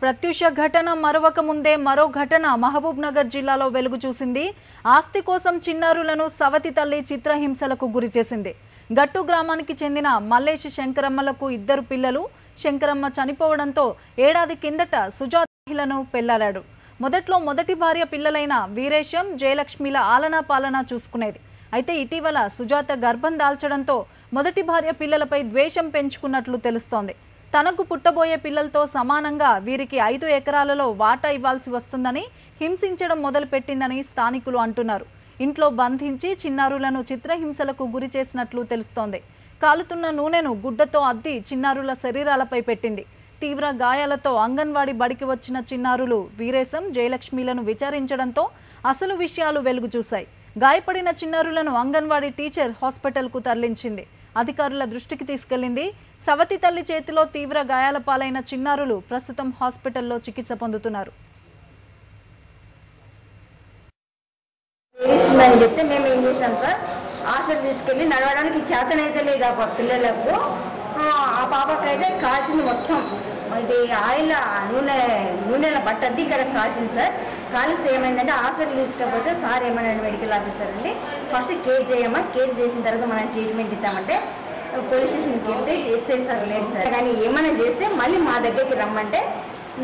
ప్రత్యూష ఘటన మరొక ముందే మరో ఘటన మహబూబ్ నగర్ జిల్లాలో వెలుగు చూసింది. ఆస్తి కోసం చిన్నారులను సవతి తల్లి చిత్రహింసలకు గురిచేసింది. గట్టు గ్రామానికి చెందిన మల్లేష్ శంకరమ్మలకు ఇద్దరు పిల్లలు. శంకరమ్మ చనిపోవడంతో ఏడాది కిందట సుజాతలను పెళ్లాడాడు. మొదట్లో మొదటి భార్య పిల్లలైన వీరేశం, జయలక్ష్మిల ఆలనా పాలనా చూసుకునేది. అయితే ఇటీవల సుజాత గర్భం దాల్చడంతో మొదటి భార్య పిల్లలపై ద్వేషం పెంచుకున్నట్లు తెలుస్తోంది. తనకు పుట్టబోయే పిల్లలతో సమానంగా వీరికి 5 ఎకరాలలో వాటా ఇవ్వాల్సి వస్తుందని హింసించడం మొదలుపెట్టిందని స్థానికులు అంటున్నారు. ఇంట్లో బంధించి చిన్నారులను చిత్రహింసలకు గురి చేసినట్లు తెలుస్తోంది. కాలుతున్న నూనెను గుడ్డతో అద్ది చిన్నారుల శరీరాలపై పెట్టింది. తీవ్ర గాయాలతో అంగన్వాడీ బడికి వచ్చిన చిన్నారులు వీరేశం, జయలక్ష్మిలను విచారించడంతో అసలు విషయాలు వెలుగు చూశాయి. గాయపడిన చిన్నారులను అంగన్వాడీ టీచర్ హాస్పిటల్కు తరలించింది. అధికారుల దృష్టికి తీసుకెళ్లింది. సవతి తల్లి చేతిలో తీవ్ర గాయాల పాలైన చిన్నారులు ప్రస్తుతం హాస్పిటల్లో చికిత్స పొందుతున్నారు. చెప్తే మేము ఏం చేసాం సార్, హాస్పిటల్ తీసుకెళ్ళి నడవడానికి చేతనైతే లేదు ఆ పిల్లలకు. ఆ పాపకైతే కాల్చింది మొత్తం. ఇది ఆయిల్ నూనెల బట్టద్ది ఇక్కడ కాల్చింది సార్. కాల్సి ఏమైందంటే హాస్పిటల్ తీసుకపోతే సార్ ఏమన్నాడు మెడికల్ ఆఫీసర్ అండి, ఫస్ట్ కేసు చేయమ్మా, కేసు చేసిన తర్వాత మనం ట్రీట్మెంట్ ఇద్దామంటే పోలీస్ స్టేషన్కి వెళ్తే ఎస్ఐ సార్ లేదు సార్, కానీ ఏమైనా చేస్తే మళ్ళీ మా దగ్గరికి రమ్మంటే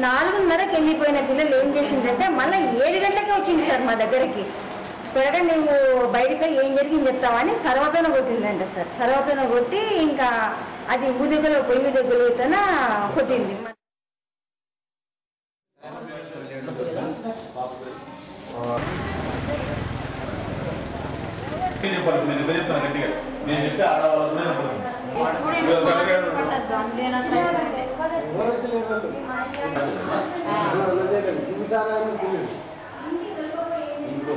4:30కి వెళ్ళిపోయిన పిల్లలు ఏం చేసిందంటే మళ్ళీ 7 గంటలకే వచ్చింది సార్ మా దగ్గరికి. త్వరగా నువ్వు బయటకు ఏం జరిగింది చెప్తామని సర్వతోన కొట్టిందంట సార్. సర్వతోన కొట్టి ఇంకా అది ఊదెగలో పొయ్యి దగ్గరతోన కొట్టింది. ఇంకో